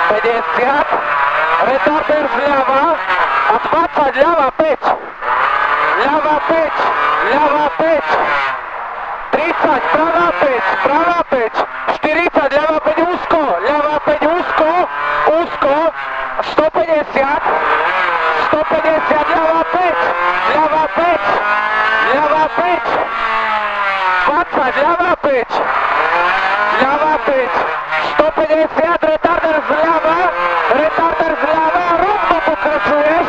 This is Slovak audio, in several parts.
50, retarder zľava a 20, ľava 5, ľava 5, ľava 5, 30, pravá 5, pravá 5, 40, ľava 5 úzko, ľava 5 úzko, úzko, 150, 150, ľava 5, ľava 5, ľava 5, 20, ľava 5, ľava 5, 150, retarder zľava, rovno pokračuješ,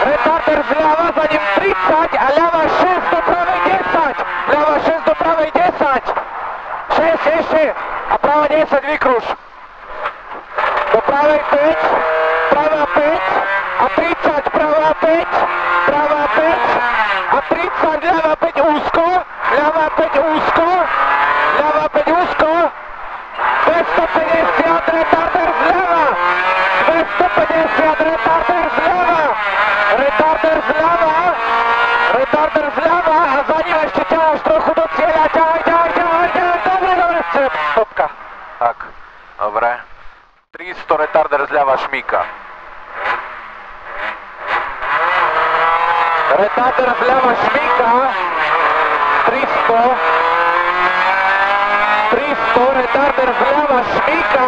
retarder zľava, za ním 30 a ľava 6 do pravej 10, ľava 6 do pravej 10, 6 ešte a pravá 10 vykrúž, do pravej 5, pravá 5 a 30, pravá 5, pravá 5 a 30, ľava 5 úzko, ľava 5 úzko, ľava 5 úzko, 250, retarder zľava, 250, retarder zľava, retarder zľava, retarder zľava a za ním ešte ťaháš trochu do cieľa, ťahaj, dobre, stopka. Tak, dobre. 300, retarder zľava, šmíka. Retarder zľava, šmíka, 300, retarder zľava, šmíka,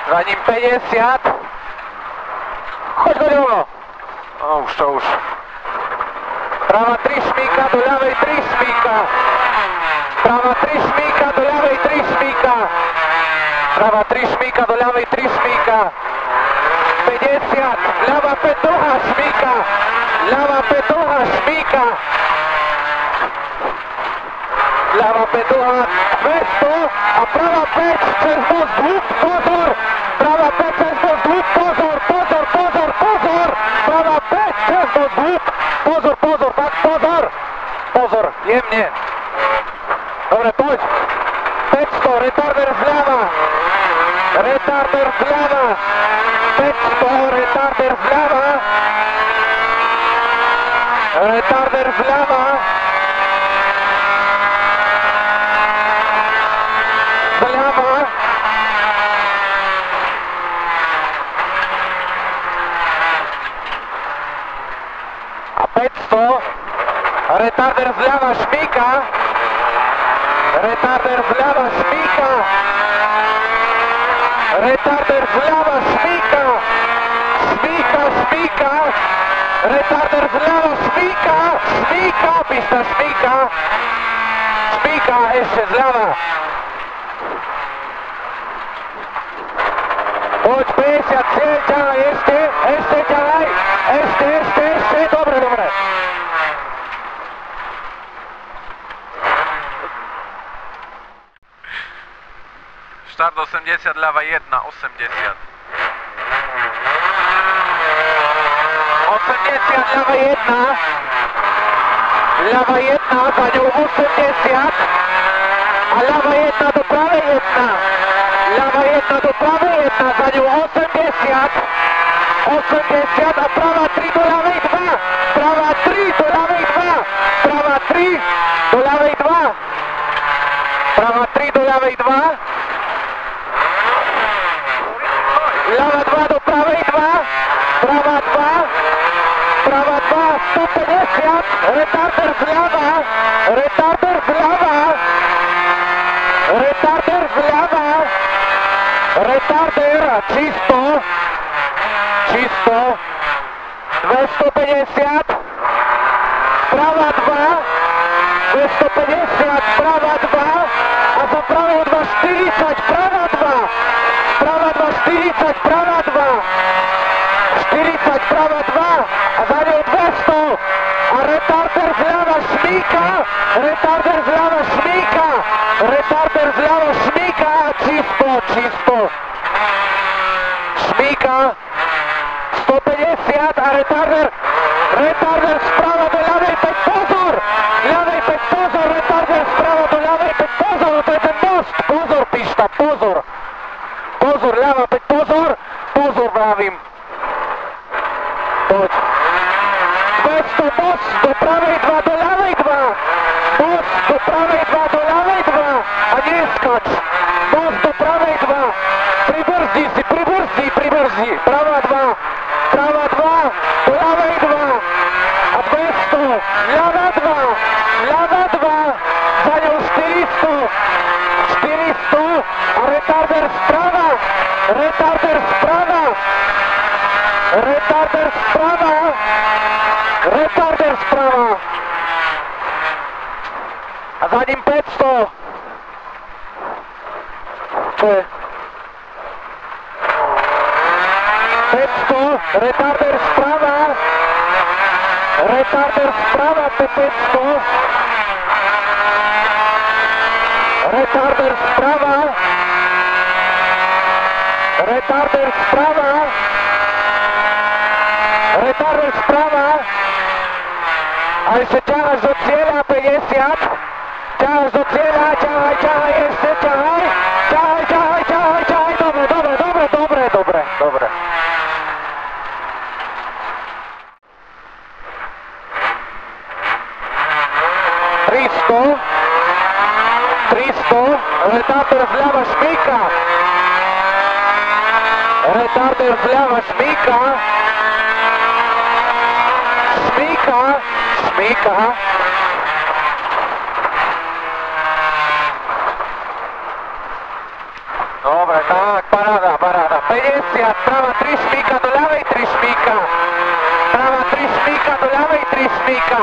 za ním 50, choď ľubo, už, prava 3 šmíka, do ľavej 3 šmíka, prava 3 šmíka, do ľavej 3 šmíka, prava 3 šmíka, do ľavej 3 šmíka, 50, ľava 5 dlhá šmíka, ľava 5 dlhá šmíka, ľava 5 dlhá, 200 a prava 5 cez most dlhú, pozor, prava 5 cez most dlhú, pozor, prava 5 cez most dlhú, pozor, jemne, dobre, poď, 500, retarder zľava, 500, retarder zľava, a 500, retarder zľava, šmíka, retarder zľava, šmíka, retarder zľava, šmíka, retarder zľava, šmíka, pista šmíka, ešte zľava. Poď 50, cieľ, ťahaj, ešte ťahaj, ešte, dobre. Štart 80, ľava 1, 80. 80, ľava 1, za ňou 80 a ľava 1 do pravej 1, ľava 1 do pravej 1, za ňou 80 a pravá 3 do ľavej 2, pravá 3 do ľavej 2, pravá 3 do ľavej 2, pravá 3 do ľavej 2, ľava 2 do pravej 2, pravá 2, 150, retarder zľava, retarder čisto, 250, prava 2, 250, prava 2 a za pravou 2, 40, prava 2, 40, prava 2, 40, prava 2 a za ňou 200 a retarder zľava, šmíka, čisto, šmíka, 150 a retarder sprava do ľavej 5, pozor, retarder sprava do ľavej 5, pozor, to je ten most, pozor, pišta, pozor, ľava 5, pozor, vravím, poď, 200, most do prawej 2, do lewej 2. Most do prawej 2, do lewej 2. A nie skacz. Most do prawej 2. Pribrzdzi. Prawa 2. Prawa 2. Do lewej 2. A 200. Lewa 2. Lewa 2. Za nią 400. 400. A retarder z prawa. Retarder z prawa. Retarder z prawa. Retarder z prawa. A za nim 500. Czy? 500. Retarder z prawa. Retarder z prawa. P500. Retarder z prawa. Retarder z prawa. Retarder z prawa. A jeszcze ťahaš do cieľa 50. Ťahaš do cieľa, ťahaj, ešte ťahaj. Ťahaj. Dobre. 300. Retarder vľava šmíka. Retarder vľava šmíka. Šmíka. Dobre, tak, paráda. 50, prava 3 šmíka, do ľavej 3 šmíka. Prava 3 šmíka, do ľavej 3 šmíka.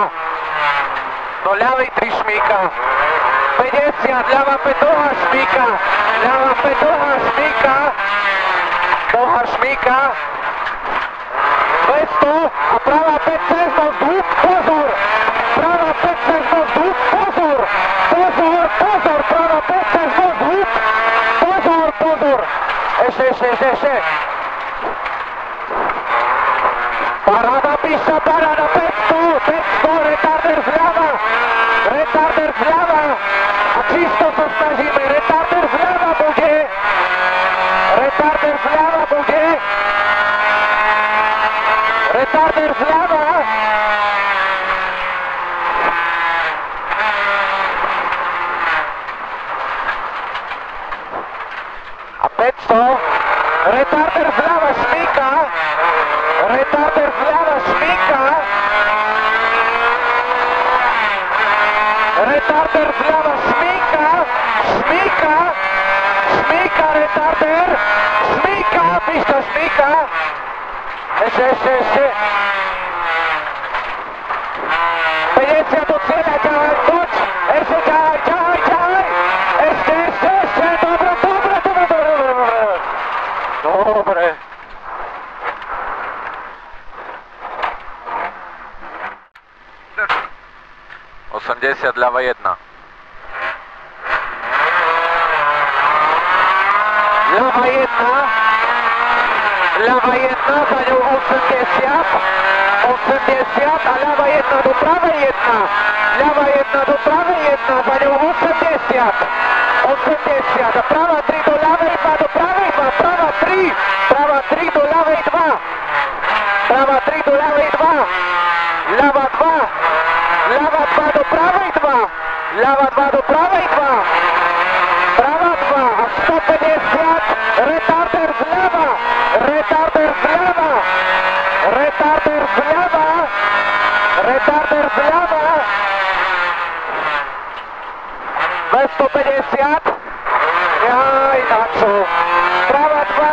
Do ľavej 3 šmíka. 50, ľava 5, dlhá šmíka. Ľava 5, dlhá šmíka. Dlhá šmíka. 200 a prava 5 cez nos dlúb, pozor! Prava 5 cez nos dlúb, pozor! Prava 5 cez nos dlúb, pozor! Ešte. Paráda, píša, paráda, 500, retarder zľava. A čisto sa snažíme, retarder zľava bude. Retarder zľava. A 500. Retarder zľava šmíka. Retarder zľava šmíka. Retarder zľava šmíka. Šmíka, retarder. Šmíka, píšta šmíka. Ešte. 50 do cieľa, ťahaj, poď. Ešte ťahaj. Ešte. Dobre. 80, ľava 1. Ľava 1, za ňou 80 a ľava 1 do pravej 1. Ľava 1 do pravej 1, za ňou 80 a prava 3 do ľavej 2, do pravej 2, prava 3 do ľavej 2. Prava 3 do ľavej 2. Ľava 2 do pravej 2. Ľava 2 do pravej 2. Prava 2 a 150. Retarder zľava. 250. Jaj, na čo? Prava 2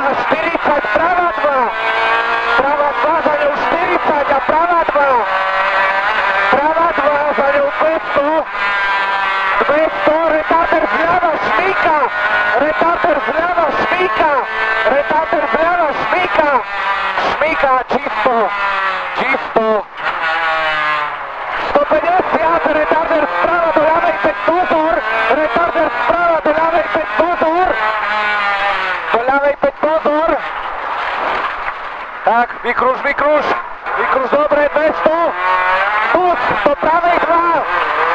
a 40. Prava 2 za ňou 40 a prava 2 za ňou 200. Retarder zľava šmíka. Šmíka, čisto. 150, retarder sprava do ľavej 5, pozor. Retarder sprava do ľavej 5, pozor. Tak, vykruž, dobre, 200. Bus do pravej 2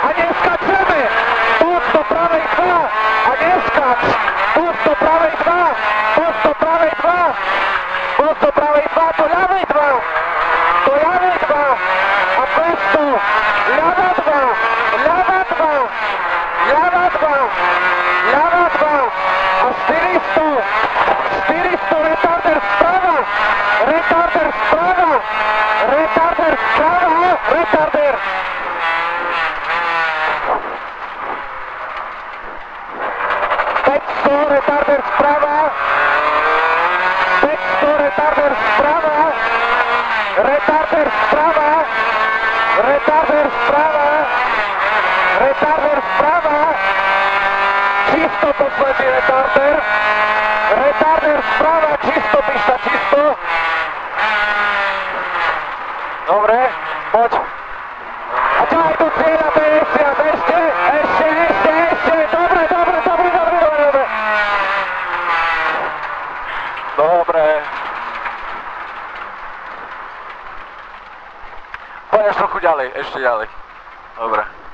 a neskačeme. Bus do pravej 2 a neskač. Bus do pravej 2 do ľavej 2. 400, retarder sprava, retarder sprava, retarder sprava, retarder. Retarder sprava, 500, retarder sprava, retarder sprava, retarder sprava, retarder sprava, čisto posledný retarder, retarder sprava, čisto, píšta, čisto. Dobre, poď. A čo aj tu cieľa, to je ešte, dobre. Dobre. Poďaš trochu ďalej, ešte ďalej. Dobre.